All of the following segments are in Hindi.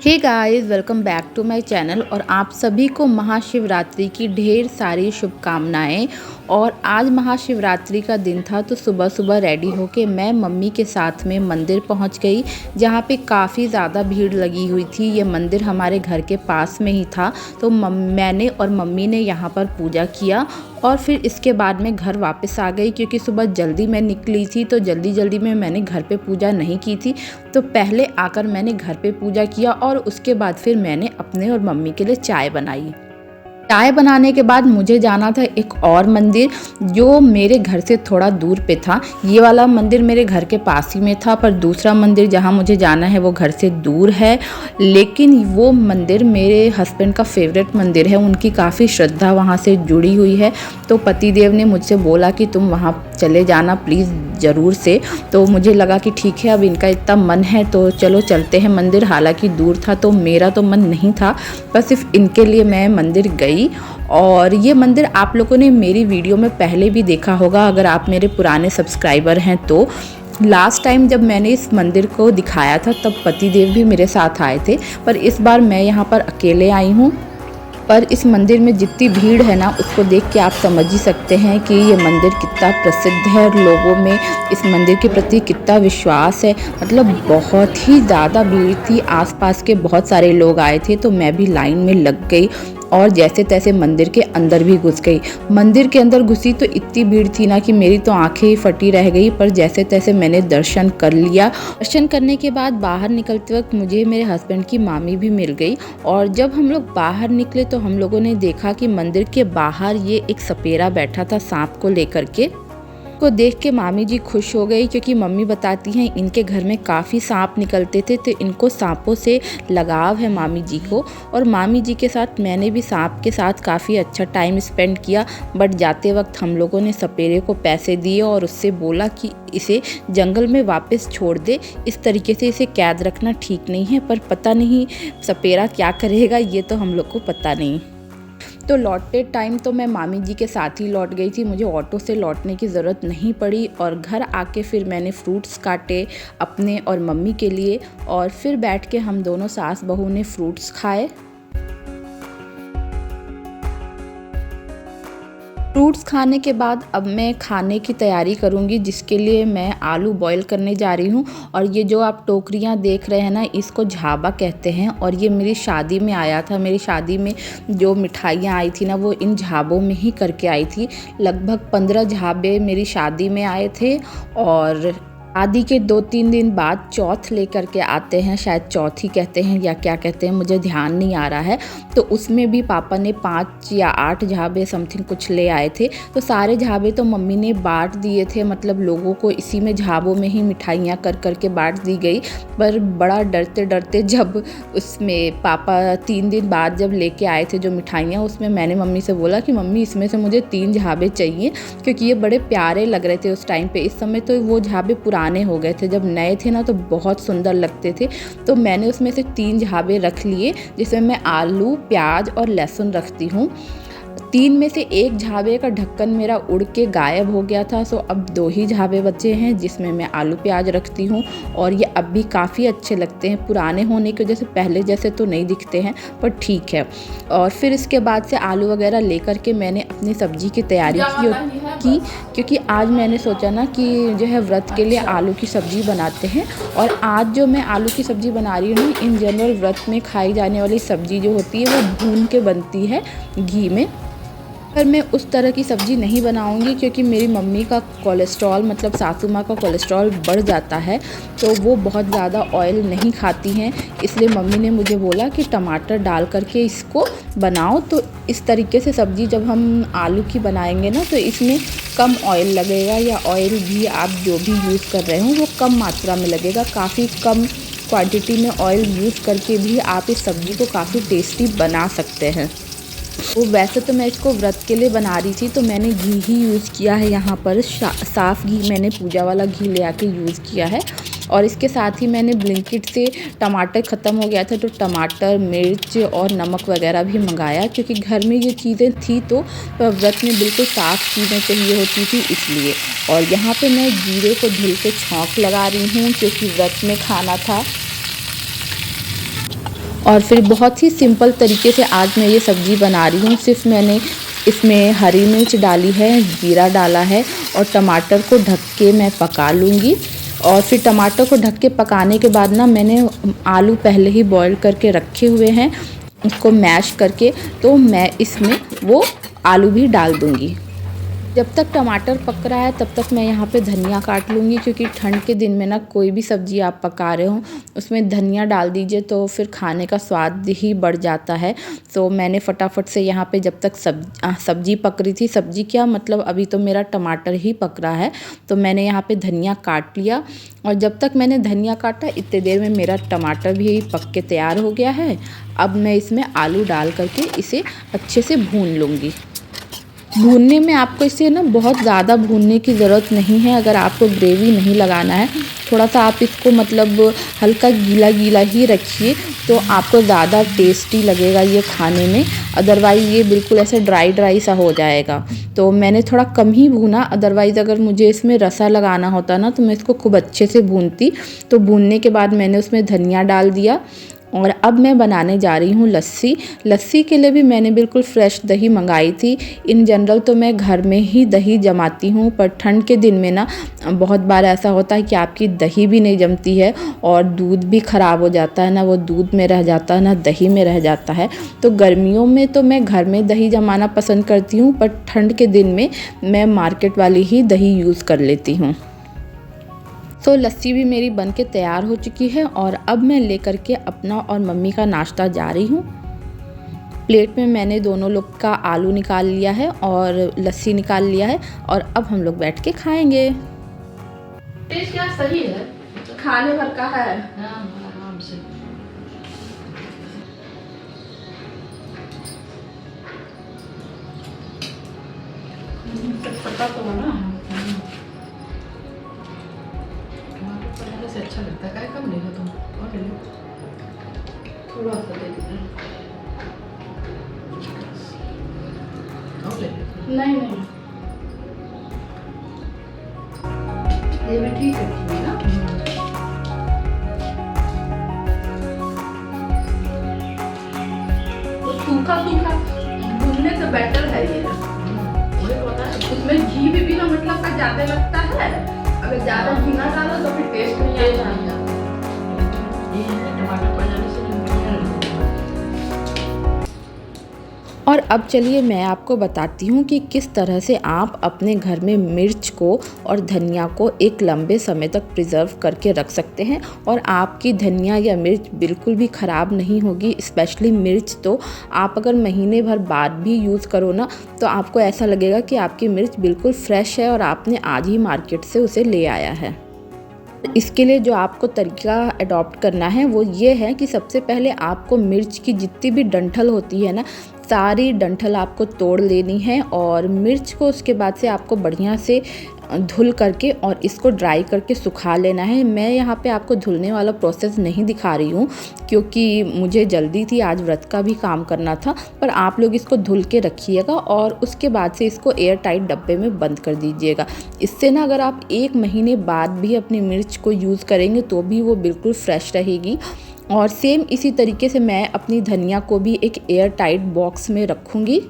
Hey guys, welcome back to my channel. और आप सभी को महाशिवरात्रि की ढेर सारी शुभकामनाएं। और आज महाशिवरात्रि का दिन था तो सुबह सुबह रेडी होके मैं मम्मी के साथ में मंदिर पहुंच गई, जहां पे काफ़ी ज़्यादा भीड़ लगी हुई थी। ये मंदिर हमारे घर के पास में ही था, तो मैंने और मम्मी ने यहां पर पूजा किया और फिर इसके बाद में घर वापस आ गई, क्योंकि सुबह जल्दी मैं निकली थी तो जल्दी जल्दी में मैंने घर पे पूजा नहीं की थी। तो पहले आकर मैंने घर पे पूजा किया और उसके बाद फिर मैंने अपने और मम्मी के लिए चाय बनाई। चाय बनाने के बाद मुझे जाना था एक और मंदिर जो मेरे घर से थोड़ा दूर पे था। ये वाला मंदिर मेरे घर के पास ही में था, पर दूसरा मंदिर जहाँ मुझे जाना है वो घर से दूर है। लेकिन वो मंदिर मेरे हस्बैंड का फेवरेट मंदिर है, उनकी काफ़ी श्रद्धा वहाँ से जुड़ी हुई है। तो पतिदेव ने मुझसे बोला कि तुम वहाँ चले जाना प्लीज़ ज़रूर से। तो मुझे लगा कि ठीक है, अब इनका इतना मन है तो चलो चलते हैं मंदिर। हालांकि दूर था तो मेरा तो मन नहीं था, पर सिर्फ इनके लिए मैं मंदिर गई। और ये मंदिर आप लोगों ने मेरी वीडियो में पहले भी देखा होगा, अगर आप मेरे पुराने सब्सक्राइबर हैं तो। लास्ट टाइम जब मैंने इस मंदिर को दिखाया था तब पतिदेव भी मेरे साथ आए थे, पर इस बार मैं यहाँ पर अकेले आई हूँ। पर इस मंदिर में जितनी भीड़ है ना, उसको देख के आप समझ ही सकते हैं कि ये मंदिर कितना प्रसिद्ध है और लोगों में इस मंदिर के प्रति कितना विश्वास है। मतलब बहुत ही ज़्यादा भीड़ थी, आसपास के बहुत सारे लोग आए थे, तो मैं भी लाइन में लग गई और जैसे तैसे मंदिर के अंदर भी घुस गई। मंदिर के अंदर घुसी तो इतनी भीड़ थी ना कि मेरी तो आंखें ही फटी रह गई, पर जैसे तैसे मैंने दर्शन कर लिया। दर्शन करने के बाद बाहर निकलते वक्त मुझे मेरे हस्बैंड की मामी भी मिल गई। और जब हम लोग बाहर निकले तो हम लोगों ने देखा कि मंदिर के बाहर ये एक सपेरा बैठा था सांप को लेकर के। को देख के मामी जी खुश हो गई, क्योंकि मम्मी बताती हैं इनके घर में काफ़ी सांप निकलते थे, तो इनको सांपों से लगाव है मामी जी को। और मामी जी के साथ मैंने भी सांप के साथ काफ़ी अच्छा टाइम स्पेंड किया। बट जाते वक्त हम लोगों ने सपेरे को पैसे दिए और उससे बोला कि इसे जंगल में वापस छोड़ दे, इस तरीके से इसे कैद रखना ठीक नहीं है। पर पता नहीं सपेरा क्या करेगा, ये तो हम लोग को पता नहीं। तो लौटते टाइम तो मैं मामी जी के साथ ही लौट गई थी, मुझे ऑटो से लौटने की ज़रूरत नहीं पड़ी। और घर आके फिर मैंने फ्रूट्स काटे अपने और मम्मी के लिए, और फिर बैठ के हम दोनों सास बहू ने फ्रूट्स खाए। फ्रूट्स खाने के बाद अब मैं खाने की तैयारी करूंगी, जिसके लिए मैं आलू बॉईल करने जा रही हूं। और ये जो आप टोकरियां देख रहे हैं ना, इसको झाबा कहते हैं। और ये मेरी शादी में आया था, मेरी शादी में जो मिठाइयां आई थी ना, वो इन झाबों में ही करके आई थी। लगभग 15 झाबे मेरी शादी में आए थे। और शादी के 2-3 दिन बाद चौथ लेकर के आते हैं, शायद चौथ ही कहते हैं या क्या कहते हैं, मुझे ध्यान नहीं आ रहा है। तो उसमें भी पापा ने 5 या 8 झाबे समथिंग कुछ ले आए थे। तो सारे झाबे तो मम्मी ने बांट दिए थे, मतलब लोगों को इसी में झाबों में ही मिठाइयाँ कर कर के बांट दी गई। पर बड़ा डरते डरते जब उसमें पापा 3 दिन बाद जब लेके आए थे जो मिठाइयाँ, उसमें मैंने मम्मी से बोला कि मम्मी इसमें से मुझे 3 झाबे चाहिए, क्योंकि ये बड़े प्यारे लग रहे थे उस टाइम पे। इस समय तो वो झाबे पुराने हो गए थे, जब नए थे ना तो बहुत सुंदर लगते थे। तो मैंने उसमें से 3 झाबे रख लिए, जिसमें मैं आलू, प्याज और लहसुन रखती हूँ। 3 में से 1 झाबे का ढक्कन मेरा उड़ के गायब हो गया था, सो अब 2 ही झाबे बचे हैं जिसमें मैं आलू प्याज रखती हूँ। और ये अब भी काफ़ी अच्छे लगते हैं, पुराने होने की वजह से पहले जैसे तो नहीं दिखते हैं, पर ठीक है। और फिर इसके बाद से आलू वगैरह लेकर के मैंने अपनी सब्जी की तैयारी की, क्योंकि आज मैंने सोचा ना कि जो है व्रत के लिए आलू की सब्ज़ी बनाते हैं। और आज जो मैं आलू की सब्ज़ी बना रही हूँ, इन जनरल व्रत में खाई जाने वाली सब्ज़ी जो होती है वो भून के बनती है घी में। पर मैं उस तरह की सब्ज़ी नहीं बनाऊंगी, क्योंकि मेरी मम्मी का कोलेस्ट्रॉल, मतलब सासू माँ का कोलेस्ट्रॉल बढ़ जाता है, तो वो बहुत ज़्यादा ऑयल नहीं खाती हैं। इसलिए मम्मी ने मुझे बोला कि टमाटर डाल करके इसको बनाओ। तो इस तरीके से सब्ज़ी जब हम आलू की बनाएंगे ना, तो इसमें कम ऑयल लगेगा, या ऑयल भी आप जो भी यूज़ कर रहे हो वो कम मात्रा में लगेगा। काफ़ी कम क्वांटिटी में ऑयल यूज़ करके भी आप इस सब्ज़ी को काफ़ी टेस्टी बना सकते हैं। वो वैसे तो मैं इसको व्रत के लिए बना रही थी, तो मैंने घी ही यूज़ किया है यहाँ पर। साफ़ घी मैंने पूजा वाला घी ले आके यूज़ किया है। और इसके साथ ही मैंने ब्लिंकिट से टमाटर ख़त्म हो गया था, तो टमाटर, मिर्च और नमक वगैरह भी मंगाया, क्योंकि घर में ये चीज़ें थी तो व्रत में बिल्कुल साफ़ चीज़ें चाहिए होती थी इसलिए। और यहाँ पे मैं जीरे को धुल के छौंक लगा रही हूँ, क्योंकि व्रत में खाना था। और फिर बहुत ही सिंपल तरीके से आज मैं ये सब्ज़ी बना रही हूँ। सिर्फ मैंने इसमें हरी मिर्च डाली है, जीरा डाला है और टमाटर को ढक के मैं पका लूँगी। और फिर टमाटर को ढक के पकाने के बाद ना मैंने आलू पहले ही बॉईल करके रखे हुए हैं, उसको मैश करके, तो मैं इसमें वो आलू भी डाल दूँगी। जब तक टमाटर पक रहा है तब तक मैं यहाँ पे धनिया काट लूँगी, क्योंकि ठंड के दिन में ना कोई भी सब्ज़ी आप पका रहे हो उसमें धनिया डाल दीजिए तो फिर खाने का स्वाद ही बढ़ जाता है। तो मैंने फटाफट से यहाँ पे जब तक सब्ज़ी पक रही थी, सब्ज़ी क्या मतलब अभी तो मेरा टमाटर ही पक रहा है, तो मैंने यहाँ पे धनिया काट लिया। और जब तक मैंने धनिया काटा इतने देर में मेरा टमाटर भी पक के तैयार हो गया है। अब मैं इसमें आलू डाल करके इसे अच्छे से भून लूँगी। भूनने में आपको इसे ना बहुत ज़्यादा भूनने की ज़रूरत नहीं है। अगर आपको ग्रेवी नहीं लगाना है, थोड़ा सा आप इसको मतलब हल्का गीला गीला ही रखिए तो आपको ज़्यादा टेस्टी लगेगा ये खाने में। अदरवाइज़ ये बिल्कुल ऐसे ड्राई ड्राई सा हो जाएगा। तो मैंने थोड़ा कम ही भूना, अदरवाइज़ अगर मुझे इसमें रसा लगाना होता ना तो मैं इसको खूब अच्छे से भूनती। तो भूनने के बाद मैंने उसमें धनिया डाल दिया। और अब मैं बनाने जा रही हूँ लस्सी। लस्सी के लिए भी मैंने बिल्कुल फ्रेश दही मंगाई थी। इन जनरल तो मैं घर में ही दही जमाती हूँ, पर ठंड के दिन में ना बहुत बार ऐसा होता है कि आपकी दही भी नहीं जमती है और दूध भी ख़राब हो जाता है, ना वो दूध में रह जाता है ना दही में रह जाता है। तो गर्मियों में तो मैं घर में दही जमाना पसंद करती हूँ, पर ठंड के दिन में मैं मार्केट वाली ही दही यूज़ कर लेती हूँ। तो लस्सी भी मेरी बन के तैयार हो चुकी है और अब मैं लेकर के अपना और मम्मी का नाश्ता जा रही हूँ। प्लेट में मैंने दोनों लोग का आलू निकाल लिया है और लस्सी निकाल लिया है और अब हम लोग बैठ के खाएंगे। टेस्ट क्या सही है, खाने भर का है। हाँ, आराम से। पता तो है ना, से अच्छा लगता है। कम लेगा तुम और ले लो, थोड़ा सा दे दो। और ले लो। नहीं ये भी ठीक है ना। तो सूखा सूखा भूनने से बेटर है ये। उसमें घी भी ना मतलब का ज़्यादा लगता है। अगर ज़्यादा घी ना डालो तो फिर टेस्ट नहीं आएगा। ये टमाटर पड़ जाने से और अब चलिए मैं आपको बताती हूँ कि किस तरह से आप अपने घर में मिर्च को और धनिया को एक लंबे समय तक प्रिजर्व करके रख सकते हैं और आपकी धनिया या मिर्च बिल्कुल भी ख़राब नहीं होगी। स्पेशली मिर्च तो आप अगर महीने भर बाद भी यूज़ करो ना तो आपको ऐसा लगेगा कि आपकी मिर्च बिल्कुल फ्रेश है और आपने आज ही मार्केट से उसे ले आया है। इसके लिए जो आपको तरीका अडॉप्ट करना है वो ये है कि सबसे पहले आपको मिर्च की जितनी भी डंठल होती है ना, सारी डंठल आपको तोड़ लेनी है और मिर्च को उसके बाद से आपको बढ़िया से धुल करके और इसको ड्राई करके सुखा लेना है। मैं यहाँ पे आपको धुलने वाला प्रोसेस नहीं दिखा रही हूँ क्योंकि मुझे जल्दी थी, आज व्रत का भी काम करना था, पर आप लोग इसको धुल के रखिएगा और उसके बाद से इसको एयर टाइट डब्बे में बंद कर दीजिएगा। इससे ना अगर आप 1 महीने बाद भी अपनी मिर्च को यूज़ करेंगे तो भी वो बिल्कुल फ्रेश रहेगी। और सेम इसी तरीके से मैं अपनी धनिया को भी एक एयर टाइट बॉक्स में रखूँगी।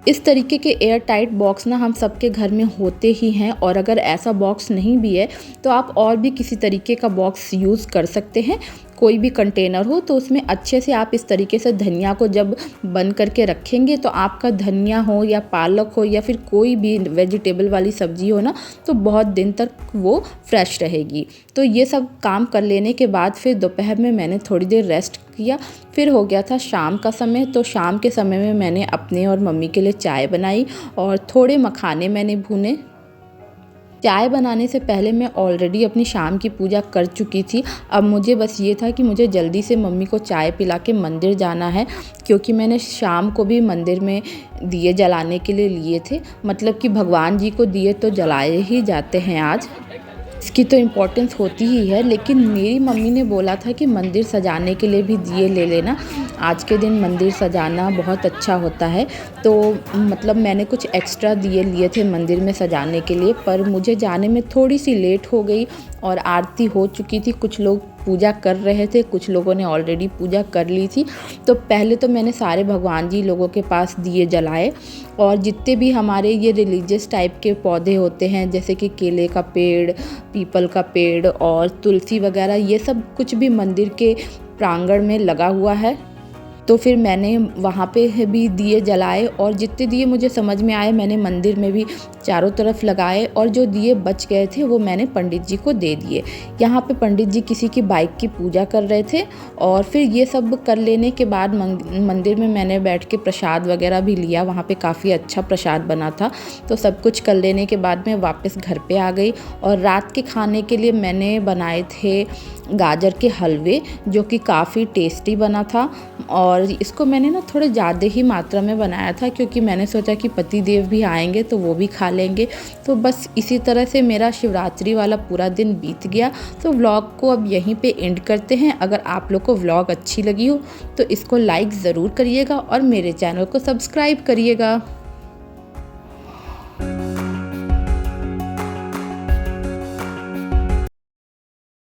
इस तरीके के एयर टाइट बॉक्स ना हम सबके घर में होते ही हैं और अगर ऐसा बॉक्स नहीं भी है तो आप और भी किसी तरीके का बॉक्स यूज़ कर सकते हैं। कोई भी कंटेनर हो तो उसमें अच्छे से आप इस तरीके से धनिया को जब बंद करके रखेंगे तो आपका धनिया हो या पालक हो या फिर कोई भी वेजिटेबल वाली सब्ज़ी हो ना तो बहुत दिन तक वो फ्रेश रहेगी। तो ये सब काम कर लेने के बाद फिर दोपहर में मैंने थोड़ी देर रेस्ट किया। फिर हो गया था शाम का समय, तो शाम के समय में मैंने अपने और मम्मी के लिए चाय बनाई और थोड़े मखाने मैंने भूने। चाय बनाने से पहले मैं ऑलरेडी अपनी शाम की पूजा कर चुकी थी। अब मुझे बस ये था कि मुझे जल्दी से मम्मी को चाय पिला के मंदिर जाना है, क्योंकि मैंने शाम को भी मंदिर में दिए जलाने के लिए लिए थे। मतलब कि भगवान जी को दिए तो जलाए ही जाते हैं आज, इसकी तो इम्पोर्टेंस होती ही है। लेकिन मेरी मम्मी ने बोला था कि मंदिर सजाने के लिए भी दिए ले लेना, आज के दिन मंदिर सजाना बहुत अच्छा होता है। तो मतलब मैंने कुछ एक्स्ट्रा दिए लिए थे मंदिर में सजाने के लिए, पर मुझे जाने में थोड़ी सी लेट हो गई और आरती हो चुकी थी। कुछ लोग पूजा कर रहे थे, कुछ लोगों ने ऑलरेडी पूजा कर ली थी। तो पहले तो मैंने सारे भगवान जी लोगों के पास दिए जलाए, और जितने भी हमारे ये रिलीजियस टाइप के पौधे होते हैं, जैसे कि केले का पेड़, पीपल का पेड़ और तुलसी वगैरह, ये सब कुछ भी मंदिर के प्रांगण में लगा हुआ है। तो फिर मैंने वहाँ पे भी दिए जलाए, और जितने दिए मुझे समझ में आए मैंने मंदिर में भी चारों तरफ लगाए, और जो दिए बच गए थे वो मैंने पंडित जी को दे दिए। यहाँ पे पंडित जी किसी की बाइक की पूजा कर रहे थे, और फिर ये सब कर लेने के बाद मंदिर में मैंने बैठ के प्रसाद वगैरह भी लिया। वहाँ पे काफ़ी अच्छा प्रसाद बना था। तो सब कुछ कर लेने के बाद मैं वापस घर पे आ गई, और रात के खाने के लिए मैंने बनाए थे गाजर के हलवे, जो कि काफ़ी टेस्टी बना था। और इसको मैंने ना थोड़े ज़्यादा ही मात्रा में बनाया था, क्योंकि मैंने सोचा कि पति देव भी आएंगे तो वो भी खा लेंगे। तो बस इसी तरह से मेरा शिवरात्रि वाला पूरा दिन बीत गया। तो व्लॉग को अब यहीं पे एंड करते हैं। अगर आप लोग को व्लॉग अच्छी लगी हो तो इसको लाइक ज़रूर करिएगा, और मेरे चैनल को सब्सक्राइब करिएगा।